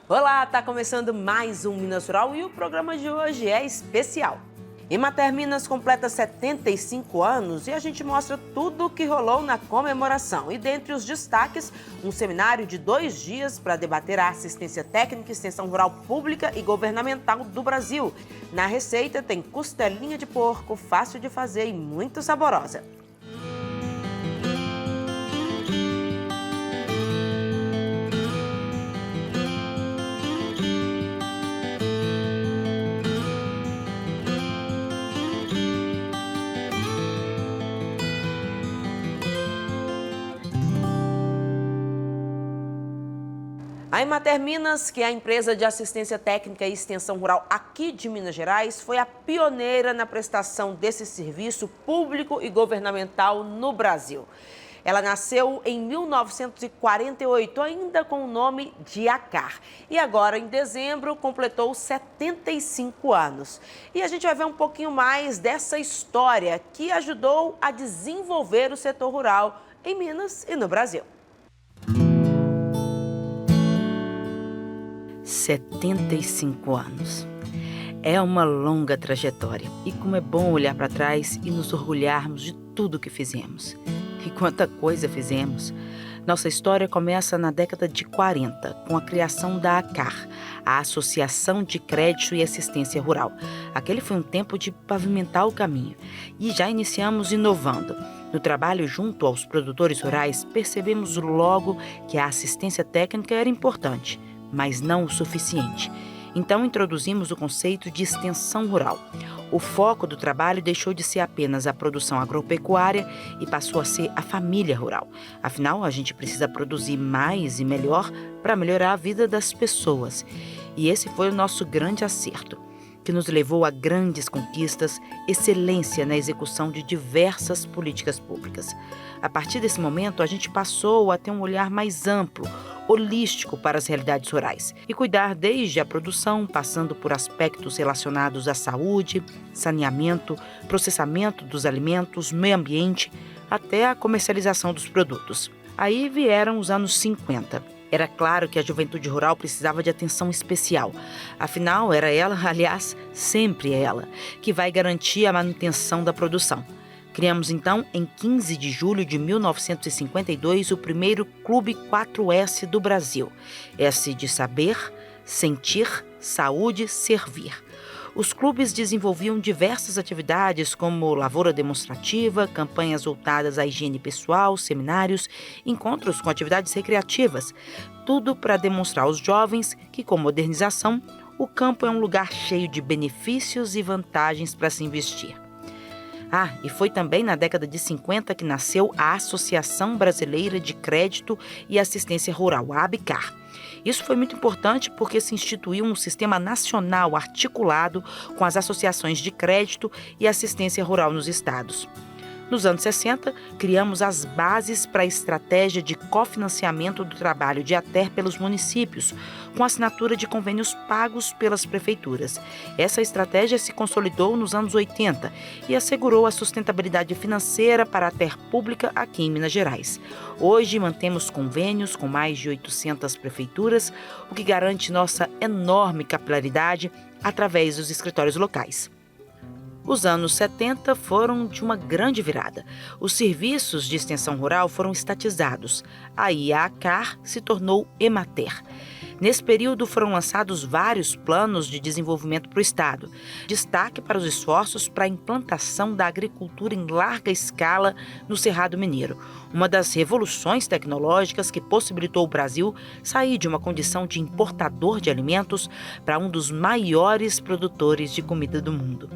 Olá, tá começando mais um Minas Rural e o programa de hoje é especial. Emater Minas completa 75 anos e a gente mostra tudo o que rolou na comemoração. E dentre os destaques, um seminário de 2 dias para debater a assistência técnica e extensão rural pública e governamental do Brasil. Na receita tem costelinha de porco, fácil de fazer e muito saborosa. A Emater Minas, que é a empresa de assistência técnica e extensão rural aqui de Minas Gerais, foi a pioneira na prestação desse serviço público e governamental no Brasil. Ela nasceu em 1948, ainda com o nome de ACAR. E agora, em dezembro, completou 75 anos. E a gente vai ver um pouquinho mais dessa história que ajudou a desenvolver o setor rural em Minas e no Brasil. 75 anos. É uma longa trajetória. E como é bom olhar para trás e nos orgulharmos de tudo que fizemos. E quanta coisa fizemos. Nossa história começa na década de 40, com a criação da ACAR, a Associação de Crédito e Assistência Rural. Aquele foi um tempo de pavimentar o caminho. E já iniciamos inovando. No trabalho junto aos produtores rurais, percebemos logo que a assistência técnica era importante, mas não o suficiente. Então introduzimos o conceito de extensão rural. O foco do trabalho deixou de ser apenas a produção agropecuária e passou a ser a família rural. Afinal, a gente precisa produzir mais e melhor para melhorar a vida das pessoas. E esse foi o nosso grande acerto, que nos levou a grandes conquistas, excelência na execução de diversas políticas públicas. A partir desse momento, a gente passou a ter um olhar mais amplo, holístico para as realidades rurais e cuidar desde a produção, passando por aspectos relacionados à saúde, saneamento, processamento dos alimentos, meio ambiente, até a comercialização dos produtos. Aí vieram os anos 50. Era claro que a juventude rural precisava de atenção especial. Afinal, era ela, aliás, sempre ela, que vai garantir a manutenção da produção. Criamos, então, em 15 de julho de 1952, o primeiro Clube 4S do Brasil. S de saber, sentir, saúde, servir. Os clubes desenvolviam diversas atividades como lavoura demonstrativa, campanhas voltadas à higiene pessoal, seminários, encontros com atividades recreativas. Tudo para demonstrar aos jovens que, com modernização, o campo é um lugar cheio de benefícios e vantagens para se investir. E foi também na década de 50 que nasceu a Associação Brasileira de Crédito e Assistência Rural, a ABCAR. Isso foi muito importante porque se instituiu um sistema nacional articulado com as associações de crédito e assistência rural nos estados. Nos anos 60, criamos as bases para a estratégia de cofinanciamento do trabalho de ATER pelos municípios, com assinatura de convênios pagos pelas prefeituras. Essa estratégia se consolidou nos anos 80 e assegurou a sustentabilidade financeira para a ATER pública aqui em Minas Gerais. Hoje mantemos convênios com mais de 800 prefeituras, o que garante nossa enorme capilaridade através dos escritórios locais. Os anos 70 foram de uma grande virada. Os serviços de extensão rural foram estatizados. Aí a ACAR se tornou Emater. Nesse período foram lançados vários planos de desenvolvimento para o Estado. Destaque para os esforços para a implantação da agricultura em larga escala no Cerrado Mineiro, uma das revoluções tecnológicas que possibilitou o Brasil sair de uma condição de importador de alimentos para um dos maiores produtores de comida do mundo.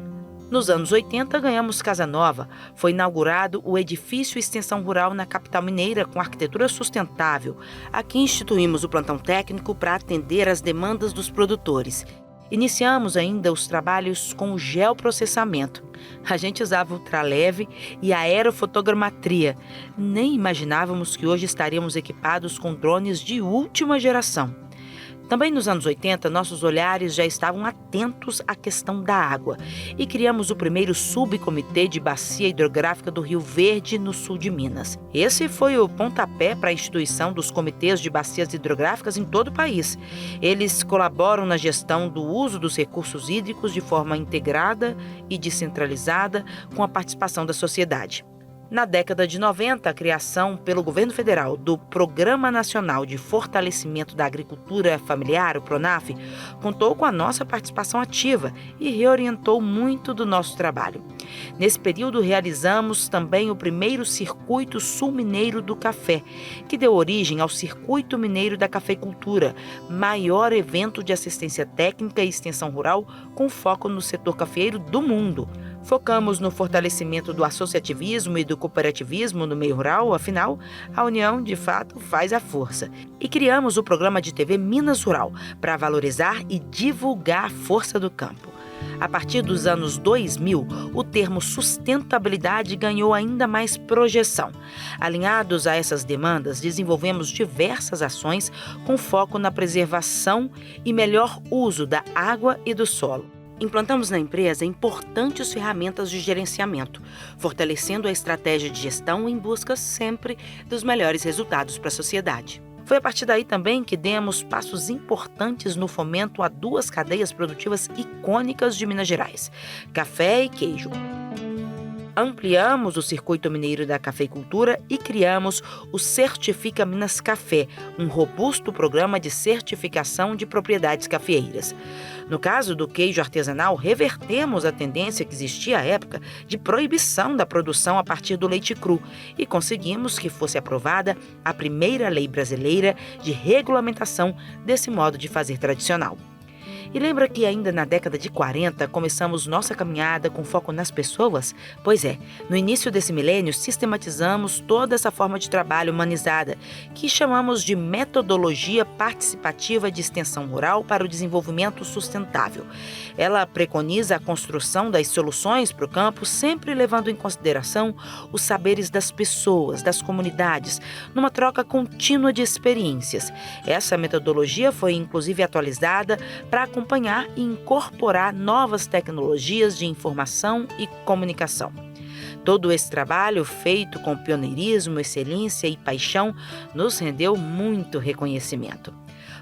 Nos anos 80, ganhamos Casa Nova. Foi inaugurado o edifício Extensão Rural na capital mineira com arquitetura sustentável. Aqui instituímos o plantão técnico para atender às demandas dos produtores. Iniciamos ainda os trabalhos com o geoprocessamento. A gente usava ultraleve e aerofotogrametria. Nem imaginávamos que hoje estaríamos equipados com drones de última geração. Também nos anos 80, nossos olhares já estavam atentos à questão da água e criamos o primeiro subcomitê de bacia hidrográfica do Rio Verde, no sul de Minas. Esse foi o pontapé para a instituição dos comitês de bacias hidrográficas em todo o país. Eles colaboram na gestão do uso dos recursos hídricos de forma integrada e descentralizada, com a participação da sociedade. Na década de 90, a criação pelo governo federal do Programa Nacional de Fortalecimento da Agricultura Familiar, o PRONAF, contou com a nossa participação ativa e reorientou muito do nosso trabalho. Nesse período, realizamos também o primeiro Circuito Sul-Mineiro do Café, que deu origem ao Circuito Mineiro da Cafeicultura, maior evento de assistência técnica e extensão rural com foco no setor cafeeiro do mundo. Focamos no fortalecimento do associativismo e do cooperativismo no meio rural, afinal, a união, de fato, faz a força. E criamos o programa de TV Minas Rural, para valorizar e divulgar a força do campo. A partir dos anos 2000, o termo sustentabilidade ganhou ainda mais projeção. Alinhados a essas demandas, desenvolvemos diversas ações com foco na preservação e melhor uso da água e do solo. Implantamos na empresa importantes ferramentas de gerenciamento, fortalecendo a estratégia de gestão em busca sempre dos melhores resultados para a sociedade. Foi a partir daí também que demos passos importantes no fomento a duas cadeias produtivas icônicas de Minas Gerais: café e queijo. Ampliamos o Circuito Mineiro da Cafeicultura e criamos o Certifica Minas Café, um robusto programa de certificação de propriedades cafeeiras. No caso do queijo artesanal, revertemos a tendência que existia à época de proibição da produção a partir do leite cru e conseguimos que fosse aprovada a primeira lei brasileira de regulamentação desse modo de fazer tradicional. E lembra que ainda na década de 40 começamos nossa caminhada com foco nas pessoas? Pois é, no início desse milênio sistematizamos toda essa forma de trabalho humanizada, que chamamos de metodologia participativa de extensão rural para o desenvolvimento sustentável. Ela preconiza a construção das soluções para o campo, sempre levando em consideração os saberes das pessoas, das comunidades, numa troca contínua de experiências. Essa metodologia foi inclusive atualizada para acompanhar e incorporar novas tecnologias de informação e comunicação. Todo esse trabalho, feito com pioneirismo, excelência e paixão, nos rendeu muito reconhecimento.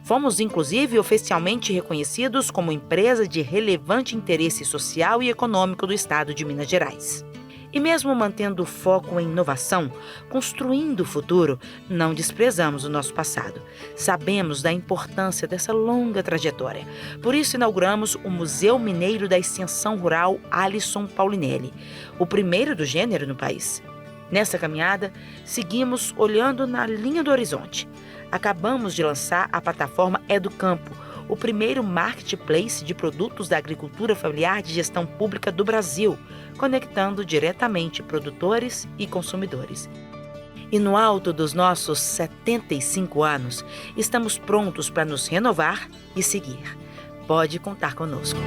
Fomos, inclusive, oficialmente reconhecidos como empresa de relevante interesse social e econômico do estado de Minas Gerais. E mesmo mantendo o foco em inovação, construindo o futuro, não desprezamos o nosso passado. Sabemos da importância dessa longa trajetória. Por isso inauguramos o Museu Mineiro da Extensão Rural Alisson Paulinelli, o primeiro do gênero no país. Nessa caminhada, seguimos olhando na linha do horizonte. Acabamos de lançar a plataforma Educampo, o primeiro marketplace de produtos da agricultura familiar de gestão pública do Brasil, conectando diretamente produtores e consumidores. E no alto dos nossos 75 anos, estamos prontos para nos renovar e seguir. Pode contar conosco.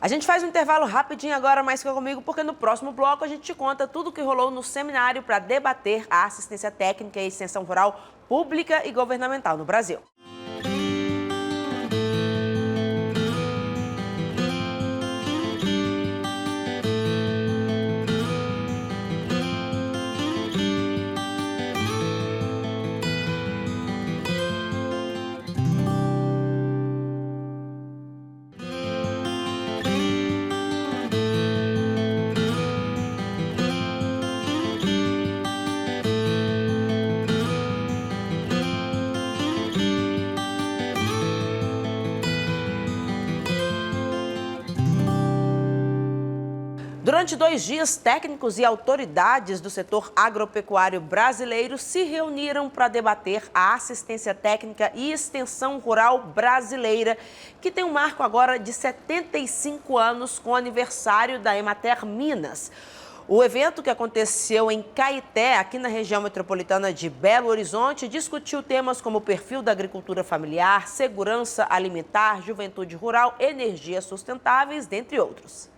A gente faz um intervalo rapidinho agora, mas fica comigo, porque no próximo bloco a gente te conta tudo o que rolou no seminário para debater a assistência técnica e extensão rural pública e governamental no Brasil. Durante 2 dias, técnicos e autoridades do setor agropecuário brasileiro se reuniram para debater a assistência técnica e extensão rural brasileira, que tem um marco agora de 75 anos com o aniversário da Emater Minas. O evento, que aconteceu em Caeté, aqui na região metropolitana de Belo Horizonte, discutiu temas como o perfil da agricultura familiar, segurança alimentar, juventude rural, energias sustentáveis, dentre outros.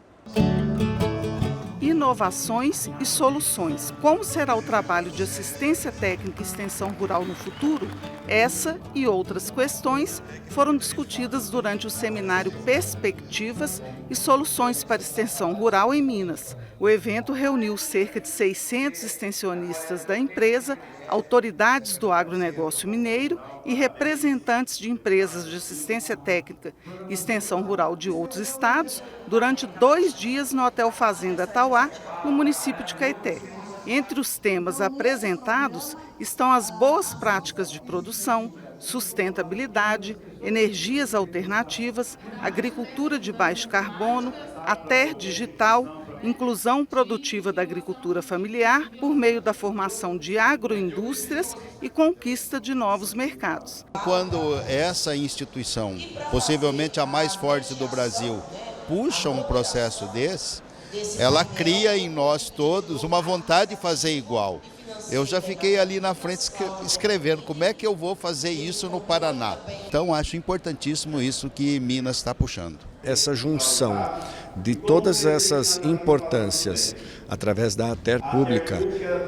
inovações e soluções. Como será o trabalho de assistência técnica e extensão rural no futuro? Essa e outras questões foram discutidas durante o seminário Perspectivas e Soluções para Extensão Rural em Minas. O evento reuniu cerca de 600 extensionistas da empresa, autoridades do agronegócio mineiro e representantes de empresas de assistência técnica e extensão rural de outros estados durante 2 dias no Hotel Fazenda Tauá, no município de Caeté. Entre os temas apresentados estão as boas práticas de produção, sustentabilidade, energias alternativas, agricultura de baixo carbono, a TER digital, inclusão produtiva da agricultura familiar por meio da formação de agroindústrias e conquista de novos mercados. Quando essa instituição, possivelmente a mais forte do Brasil, puxa um processo desse, ela cria em nós todos uma vontade de fazer igual. Eu já fiquei ali na frente escrevendo como é que eu vou fazer isso no Paraná. Então acho importantíssimo isso que Minas está puxando. Essa junção de todas essas importâncias através da ATER pública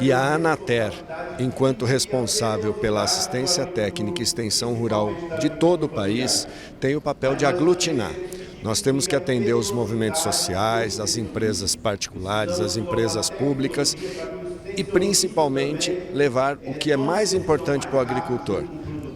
e a Anater, enquanto responsável pela assistência técnica e extensão rural de todo o país, tem o papel de aglutinar. Nós temos que atender os movimentos sociais, as empresas particulares, as empresas públicas e principalmente levar o que é mais importante para o agricultor,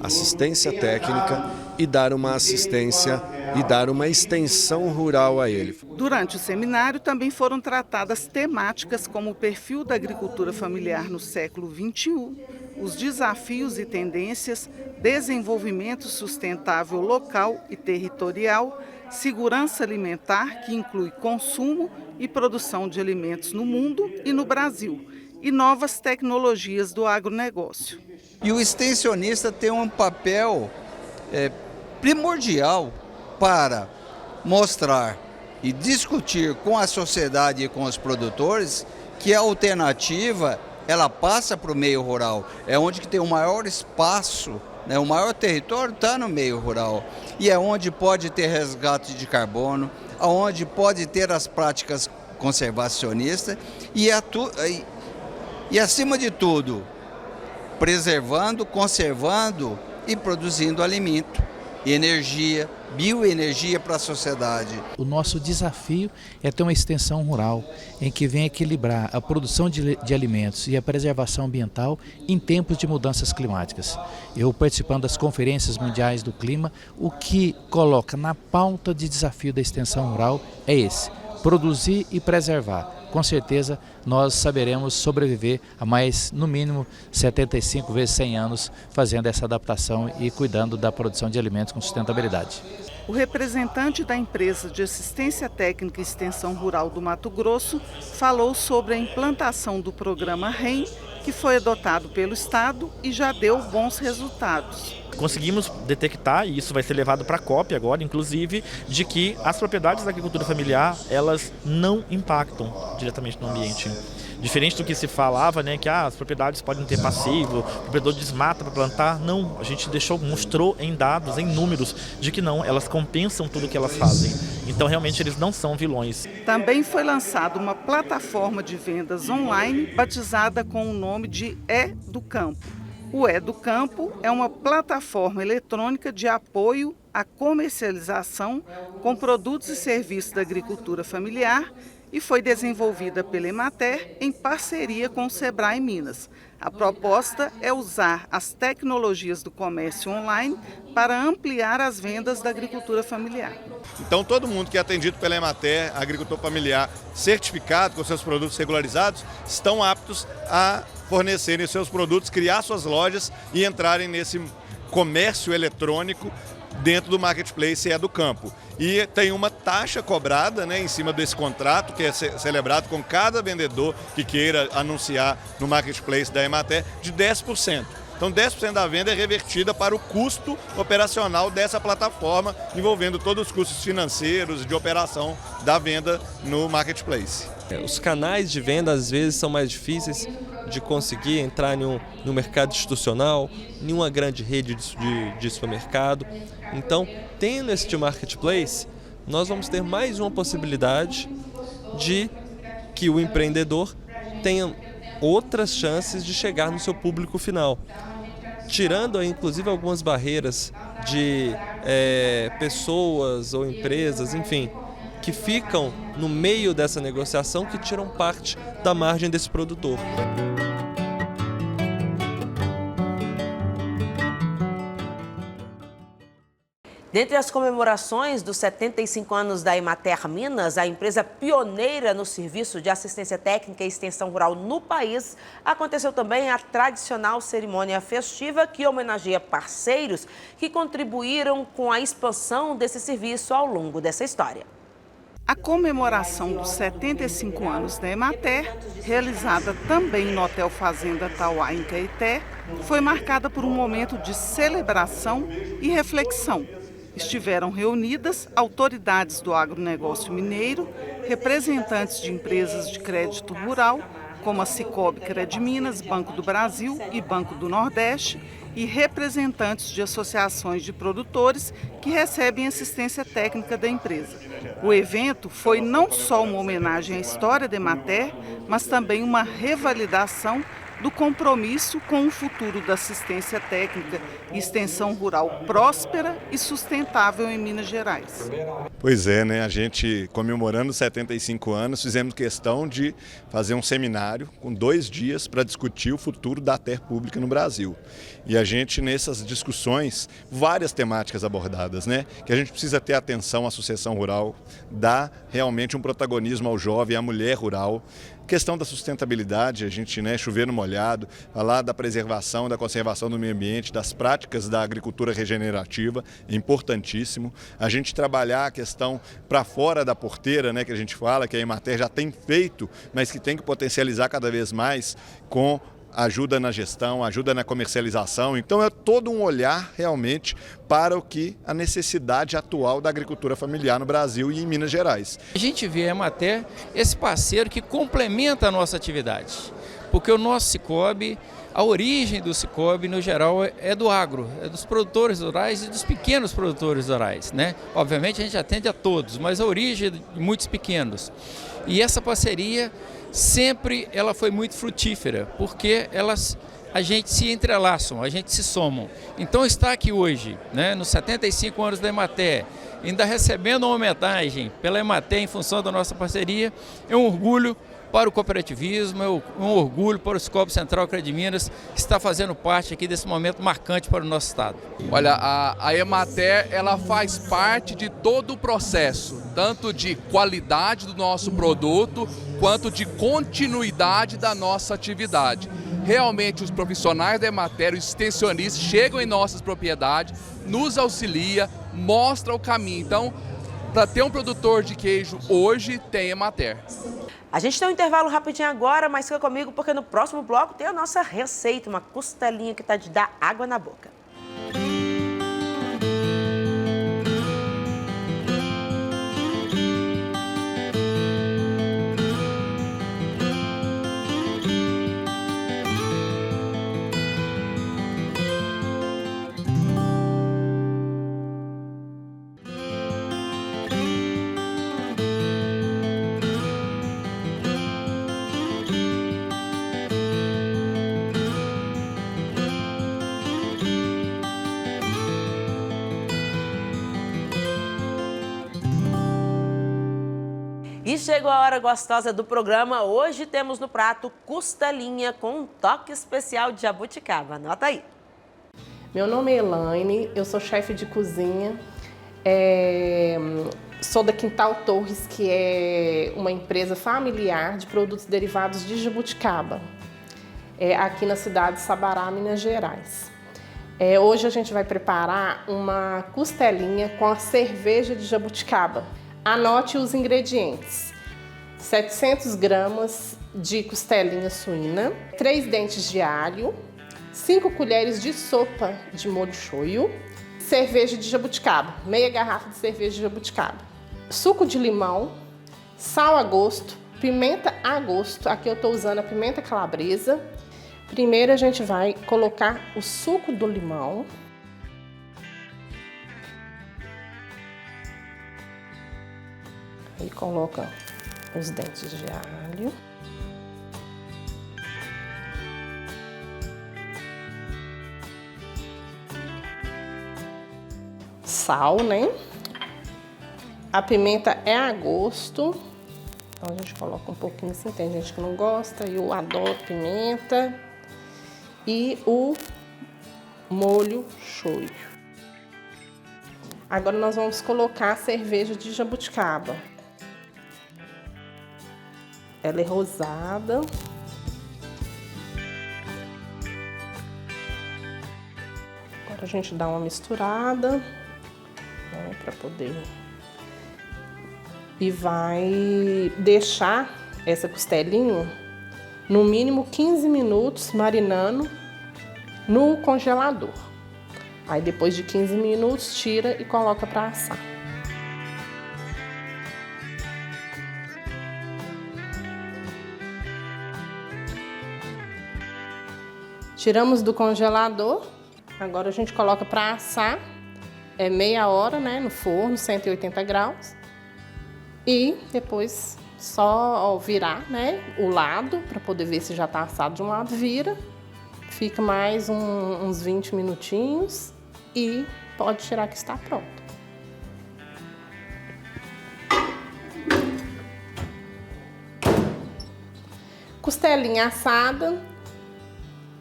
assistência técnica e dar uma assistência e dar uma extensão rural a ele. Durante o seminário também foram tratadas temáticas como o perfil da agricultura familiar no século XXI, os desafios e tendências, desenvolvimento sustentável local e territorial, segurança alimentar, que inclui consumo e produção de alimentos no mundo e no Brasil, e novas tecnologias do agronegócio. E o extensionista tem um papel primordial para mostrar e discutir com a sociedade e com os produtores que a alternativa ela passa para o meio rural, é onde que tem o maior espaço, né? O maior território está no meio rural e é onde pode ter resgate de carbono, onde pode ter as práticas conservacionistas e acima de tudo, preservando, conservando e produzindo alimento, energia, bioenergia para a sociedade. O nosso desafio é ter uma extensão rural em que venha equilibrar a produção de alimentos e a preservação ambiental em tempos de mudanças climáticas. Eu, participando das conferências mundiais do clima, o que coloca na pauta de desafio da extensão rural é esse: produzir e preservar. Com certeza nós saberemos sobreviver a mais, no mínimo, 75 vezes 100 anos fazendo essa adaptação e cuidando da produção de alimentos com sustentabilidade. O representante da empresa de assistência técnica e extensão rural do Mato Grosso falou sobre a implantação do programa REM, que foi adotado pelo Estado e já deu bons resultados. Conseguimos detectar, e isso vai ser levado para a COP agora, inclusive, de que as propriedades da agricultura familiar, elas não impactam diretamente no ambiente. Diferente do que se falava, né, que as propriedades podem ter passivo, o proprietor desmata para plantar. Não, a gente mostrou em dados, em números, de que não, elas compensam tudo o que elas fazem. Então, realmente, eles não são vilões. Também foi lançada uma plataforma de vendas online, batizada com o nome de do Campo. O do Campo é uma plataforma eletrônica de apoio à comercialização com produtos e serviços da agricultura familiar e foi desenvolvida pela Emater em parceria com o Sebrae Minas. A proposta é usar as tecnologias do comércio online para ampliar as vendas da agricultura familiar. Então todo mundo que é atendido pela Emater, agricultor familiar certificado com seus produtos regularizados, estão aptos a fornecerem seus produtos, criar suas lojas e entrarem nesse comércio eletrônico dentro do Marketplace do Campo. E tem uma taxa cobrada, né, em cima desse contrato, que é celebrado com cada vendedor que queira anunciar no Marketplace da Emater, de 10%. Então 10% da venda é revertida para o custo operacional dessa plataforma, envolvendo todos os custos financeiros de operação da venda no Marketplace. Os canais de venda às vezes são mais difíceis de conseguir entrar no mercado institucional, em uma grande rede de supermercado. Então, tendo este marketplace, nós vamos ter mais uma possibilidade de que o empreendedor tenha outras chances de chegar no seu público final, tirando inclusive algumas barreiras de pessoas ou empresas, enfim, que ficam no meio dessa negociação, que tiram parte da margem desse produtor. Dentre as comemorações dos 75 anos da Emater Minas, a empresa pioneira no serviço de assistência técnica e extensão rural no país, aconteceu também a tradicional cerimônia festiva que homenageia parceiros que contribuíram com a expansão desse serviço ao longo dessa história. A comemoração dos 75 anos da Emater, realizada também no Hotel Fazenda Tauá, em Caeté, foi marcada por um momento de celebração e reflexão. Estiveram reunidas autoridades do agronegócio mineiro, representantes de empresas de crédito rural, como a Cicobi Credminas, Banco do Brasil e Banco do Nordeste, e representantes de associações de produtores que recebem assistência técnica da empresa. O evento foi não só uma homenagem à história da Emater, mas também uma revalidação do compromisso com o futuro da assistência técnica e extensão rural próspera e sustentável em Minas Gerais. Pois é, né? A gente, comemorando 75 anos, fizemos questão de fazer um seminário com 2 dias para discutir o futuro da terra pública no Brasil. E a gente, nessas discussões, várias temáticas abordadas, né? Que a gente precisa ter atenção à sucessão rural, dar realmente um protagonismo ao jovem, à mulher rural. Questão da sustentabilidade, a gente chover no molhado, falar da preservação, da conservação do meio ambiente, das práticas da agricultura regenerativa, é importantíssimo. A gente trabalhar a questão para fora da porteira, né, que a gente fala, que a Emater já tem feito, mas que tem que potencializar cada vez mais com ajuda na gestão, ajuda na comercialização. Então é todo um olhar realmente para o que a necessidade atual da agricultura familiar no Brasil e em Minas Gerais. A gente vê a Emater esse parceiro que complementa a nossa atividade, porque o nosso Cicobi, a origem do Cicobi no geral é do agro, é dos produtores rurais e dos pequenos produtores rurais, né? Obviamente a gente atende a todos, mas a origem é de muitos pequenos. E essa parceria sempre ela foi muito frutífera, porque a gente se entrelaçam, a gente se somam. Então estar aqui hoje, né, nos 75 anos da Emater, ainda recebendo uma homenagem pela Emater em função da nossa parceria, é um orgulho para o cooperativismo, é um orgulho para o Cicobi Central Credminas, que está fazendo parte aqui desse momento marcante para o nosso estado. Olha, a Emater, ela faz parte de todo o processo, tanto de qualidade do nosso produto, quanto de continuidade da nossa atividade. Realmente os profissionais da Emater, os extensionistas, chegam em nossas propriedades, nos auxilia, mostra o caminho. Então, para ter um produtor de queijo hoje, tem Emater. A gente tem um intervalo rapidinho agora, mas fica comigo porque no próximo bloco tem a nossa receita, uma costelinha que tá de dar água na boca. E chegou a hora gostosa do programa. Hoje temos no prato costelinha com um toque especial de jabuticaba. Anota aí. Meu nome é Elaine, eu sou chefe de cozinha. Sou da Quintal Torres, que é uma empresa familiar de produtos derivados de jabuticaba, aqui na cidade de Sabará, Minas Gerais. Hoje a gente vai preparar uma costelinha com a cerveja de jabuticaba. Anote os ingredientes: 700 gramas de costelinha suína, 3 dentes de alho, 5 colheres de sopa de molho shoyu, cerveja de jabuticaba, meia garrafa de cerveja de jabuticaba, suco de limão, sal a gosto, pimenta a gosto, aqui eu estou usando a pimenta calabresa. Primeiro a gente vai colocar o suco do limão. Aí coloca os dentes de alho. Sal, né? A pimenta é a gosto. Então a gente coloca um pouquinho assim, tem gente que não gosta, eu adoro pimenta. E o molho shoyu. Agora nós vamos colocar a cerveja de jabuticaba. Ela é rosada. Agora a gente dá uma misturada, né, para poder... E vai deixar essa costelinha no mínimo 15 minutos marinando no congelador. Aí depois de 15 minutos tira e coloca para assar. Tiramos do congelador, agora a gente coloca para assar, é meia hora, né, no forno, 180 graus. E depois só virar, né, o lado, para poder ver se já está assado de um lado, vira. Fica mais uns 20 minutinhos e pode tirar que está pronto. Costelinha assada,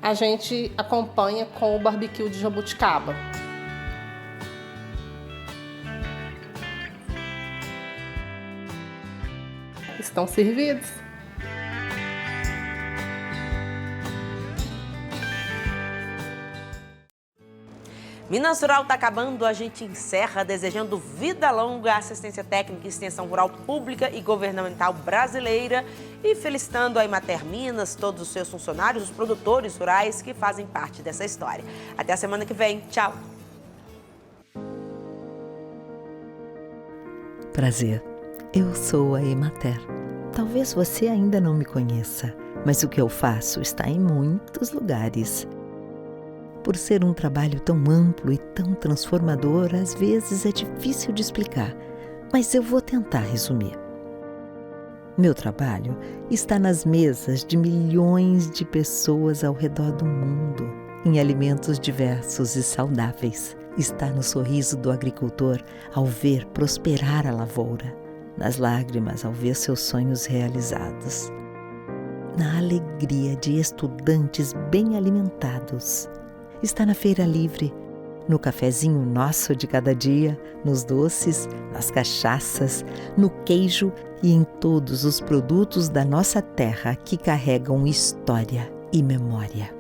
a gente acompanha com o barbecue de jabuticaba. Estão servidos. Minas Rural está acabando, a gente encerra desejando vida longa à assistência técnica e extensão rural pública e governamental brasileira e felicitando a Emater Minas, todos os seus funcionários, os produtores rurais que fazem parte dessa história. Até a semana que vem. Tchau! Prazer, eu sou a Emater. Talvez você ainda não me conheça, mas o que eu faço está em muitos lugares. Por ser um trabalho tão amplo e tão transformador, às vezes é difícil de explicar, mas eu vou tentar resumir. Meu trabalho está nas mesas de milhões de pessoas ao redor do mundo, em alimentos diversos e saudáveis. Está no sorriso do agricultor ao ver prosperar a lavoura, nas lágrimas ao ver seus sonhos realizados, na alegria de estudantes bem alimentados. Está na feira livre, no cafezinho nosso de cada dia, nos doces, nas cachaças, no queijo e em todos os produtos da nossa terra que carregam história e memória.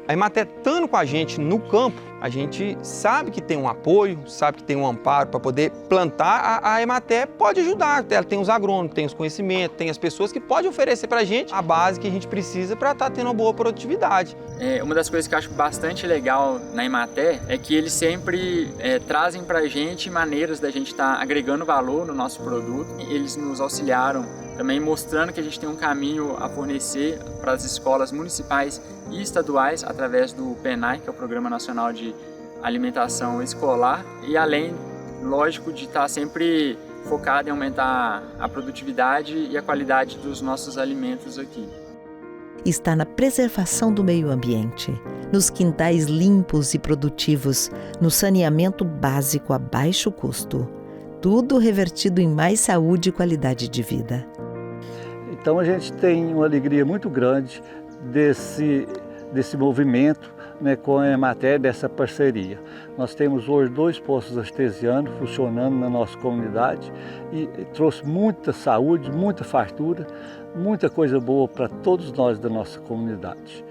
A Emater, estando com a gente no campo, a gente sabe que tem um apoio, sabe que tem um amparo para poder plantar. A Emater pode ajudar, ela tem os agrônomos, tem os conhecimentos, tem as pessoas que podem oferecer para a gente a base que a gente precisa para estar tendo uma boa produtividade. Uma das coisas que eu acho bastante legal na Emater é que eles sempre trazem para a gente maneiras da gente estar agregando valor no nosso produto. Eles nos auxiliaram também mostrando que a gente tem um caminho a fornecer para as escolas municipais e estaduais através do PENAI, que é o Programa Nacional de Alimentação Escolar, e além, lógico, de estar sempre focado em aumentar a produtividade e a qualidade dos nossos alimentos aqui. Está na preservação do meio ambiente, nos quintais limpos e produtivos, no saneamento básico a baixo custo. Tudo revertido em mais saúde e qualidade de vida. Então a gente tem uma alegria muito grande desse movimento, né, com a Emater, dessa parceria. Nós temos hoje 2 postos artesianos funcionando na nossa comunidade e trouxe muita saúde, muita fartura, muita coisa boa para todos nós da nossa comunidade.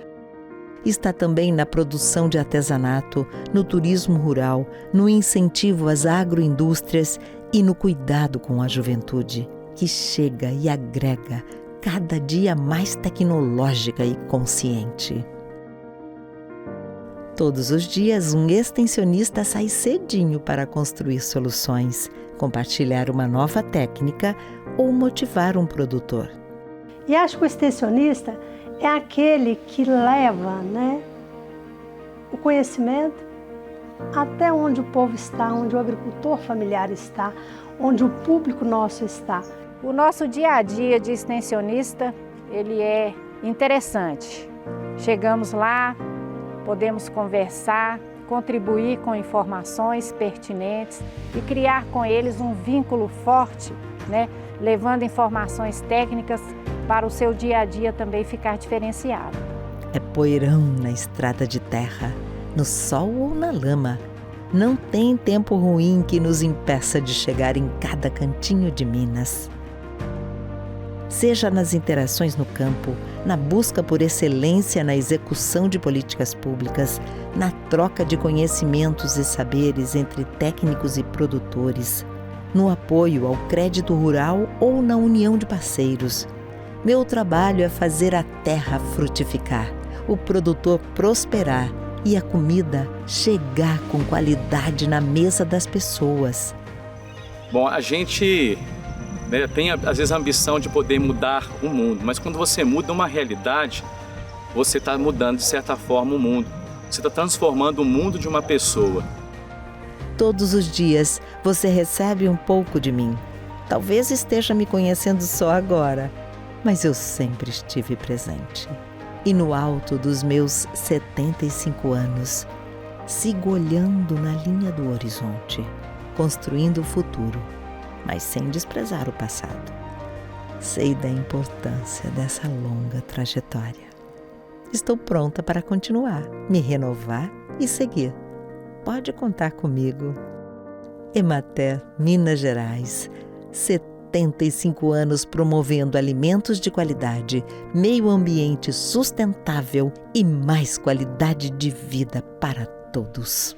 Está também na produção de artesanato, no turismo rural, no incentivo às agroindústrias e no cuidado com a juventude, que chega e agrega cada dia mais tecnológica e consciente. Todos os dias, um extensionista sai cedinho para construir soluções, compartilhar uma nova técnica ou motivar um produtor. E acho que o extensionista é aquele que leva, o conhecimento até onde o povo está, onde o agricultor familiar está, onde o público nosso está. O nosso dia a dia de extensionista, ele é interessante. Chegamos lá, podemos conversar, contribuir com informações pertinentes e criar com eles um vínculo forte, né? Levando informações técnicas para o seu dia a dia também ficar diferenciado. É poeirão na estrada de terra, no sol ou na lama. Não tem tempo ruim que nos impeça de chegar em cada cantinho de Minas. Seja nas interações no campo, na busca por excelência na execução de políticas públicas, na troca de conhecimentos e saberes entre técnicos e produtores, no apoio ao crédito rural ou na união de parceiros. Meu trabalho é fazer a terra frutificar, o produtor prosperar e a comida chegar com qualidade na mesa das pessoas. Bom, a gente tem às vezes a ambição de poder mudar o mundo, mas quando você muda uma realidade, você está mudando de certa forma o mundo. Você está transformando o mundo de uma pessoa. Todos os dias você recebe um pouco de mim. Talvez esteja me conhecendo só agora, mas eu sempre estive presente. E no alto dos meus 75 anos, sigo olhando na linha do horizonte, construindo o futuro, mas sem desprezar o passado. Sei da importância dessa longa trajetória. Estou pronta para continuar, me renovar e seguir. Pode contar comigo. Emater, Minas Gerais, 75 anos promovendo alimentos de qualidade, meio ambiente sustentável e mais qualidade de vida para todos.